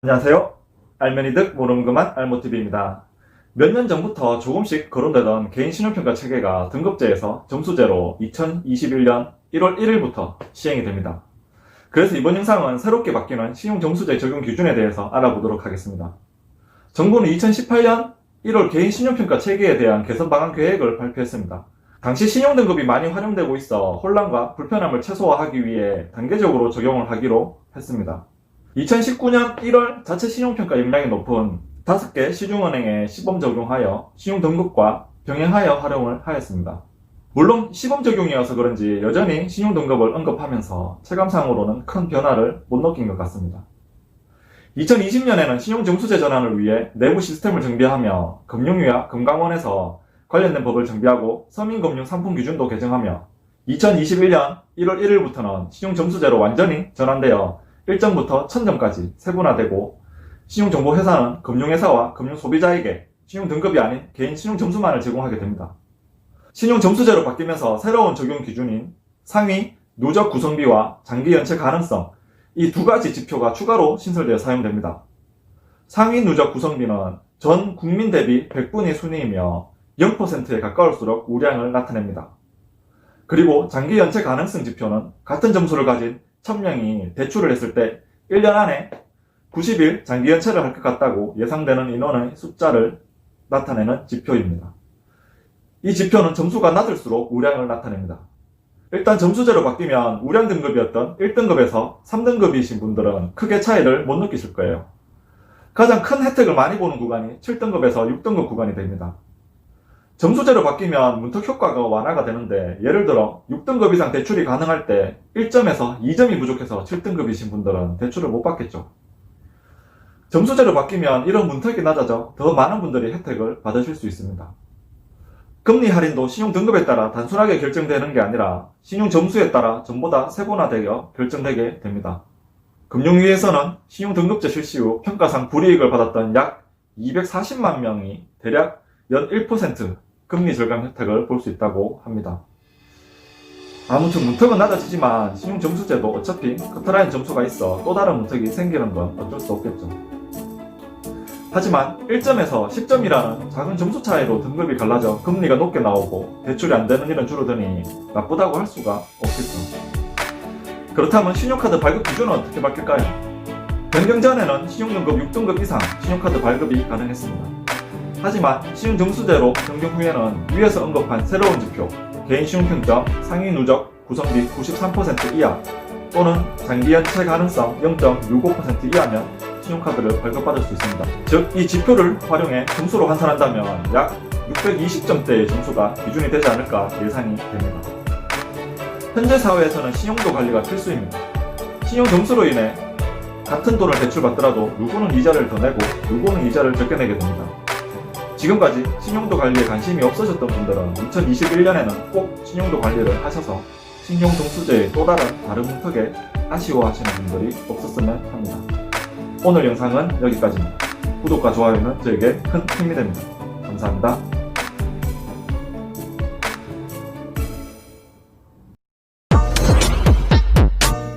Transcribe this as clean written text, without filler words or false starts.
안녕하세요. 알면이득 모르는 그만 알모TV입니다. 몇 년 전부터 조금씩 거론되던 개인신용평가 체계가 등급제에서 점수제로 2021년 1월 1일부터 시행이 됩니다. 그래서 이번 영상은 새롭게 바뀌는 신용점수제 적용 기준에 대해서 알아보도록 하겠습니다. 정부는 2018년 1월 개인신용평가 체계에 대한 개선 방안 계획을 발표했습니다. 당시 신용등급이 많이 활용되고 있어 혼란과 불편함을 최소화하기 위해 단계적으로 적용을 하기로 했습니다. 2019년 1월 자체 신용평가 역량이 높은 5개 시중은행에 시범 적용하여 신용등급과 병행하여 활용을 하였습니다. 물론 시범 적용이어서 그런지 여전히 신용등급을 언급하면서 체감상으로는 큰 변화를 못 느낀 것 같습니다. 2020년에는 신용점수제 전환을 위해 내부 시스템을 정비하며 금융위와 금감원에서 관련된 법을 정비하고 서민금융 상품 기준도 개정하며 2021년 1월 1일부터는 신용점수제로 완전히 전환되어 1점부터 1000점까지 세분화되고 신용정보회사는 금융회사와 금융소비자에게 신용등급이 아닌 개인 신용점수만을 제공하게 됩니다. 신용점수제로 바뀌면서 새로운 적용 기준인 상위 누적 구성비와 장기 연체 가능성 이 두 가지 지표가 추가로 신설되어 사용됩니다. 상위 누적 구성비는 전 국민 대비 100분의 순위이며 0%에 가까울수록 우량을 나타냅니다. 그리고 장기 연체 가능성 지표는 같은 점수를 가진 1000명이 대출을 했을 때 1년 안에 90일 장기 연체를 할 것 같다고 예상되는 인원의 숫자를 나타내는 지표입니다. 이 지표는 점수가 낮을수록 우량을 나타냅니다. 일단 점수제로 바뀌면 우량 등급이었던 1등급에서 3등급이신 분들은 크게 차이를 못 느끼실 거예요. 가장 큰 혜택을 많이 보는 구간이 7등급에서 6등급 구간이 됩니다. 점수제로 바뀌면 문턱 효과가 완화가 되는데 예를 들어 6등급 이상 대출이 가능할 때 1점에서 2점이 부족해서 7등급이신 분들은 대출을 못 받겠죠. 점수제로 바뀌면 이런 문턱이 낮아져 더 많은 분들이 혜택을 받으실 수 있습니다. 금리 할인도 신용등급에 따라 단순하게 결정되는 게 아니라 신용점수에 따라 전부 다 세분화되어 결정되게 됩니다. 금융위에서는 신용등급제 실시 후 평가상 불이익을 받았던 약 240만 명이 대략 연 1% 금리 절감 혜택을 볼 수 있다고 합니다. 아무튼 문턱은 낮아지지만 신용점수제도 어차피 커트라인 점수가 있어 또 다른 문턱이 생기는 건 어쩔 수 없겠죠. 하지만 1점에서 10점이라는 작은 점수 차이로 등급이 갈라져 금리가 높게 나오고 대출이 안 되는 일은 줄어드니 나쁘다고 할 수가 없겠죠. 그렇다면 신용카드 발급 기준은 어떻게 바뀔까요? 변경 전에는 신용등급 6등급 이상 신용카드 발급이 가능했습니다. 하지만 신용점수제로 변경 후에는 위에서 언급한 새로운 지표 개인 신용평점 상위 누적 구성비 93% 이하 또는 장기 연체 가능성 0.65% 이하면 신용카드를 발급받을 수 있습니다. 즉, 이 지표를 활용해 점수로 환산한다면 약 620점대의 점수가 기준이 되지 않을까 예상이 됩니다. 현재 사회에서는 신용도 관리가 필수입니다. 신용 점수로 인해 같은 돈을 대출받더라도 누구는 이자를 더 내고 누구는 이자를 적게 내게 됩니다. 지금까지 신용도 관리에 관심이 없으셨던 분들은 2021년에는 꼭 신용도 관리를 하셔서 신용점수제의 또 다른 문턱에 아쉬워하시는 분들이 없었으면 합니다. 오늘 영상은 여기까지입니다. 구독과 좋아요는 저에게 큰 힘이 됩니다. 감사합니다.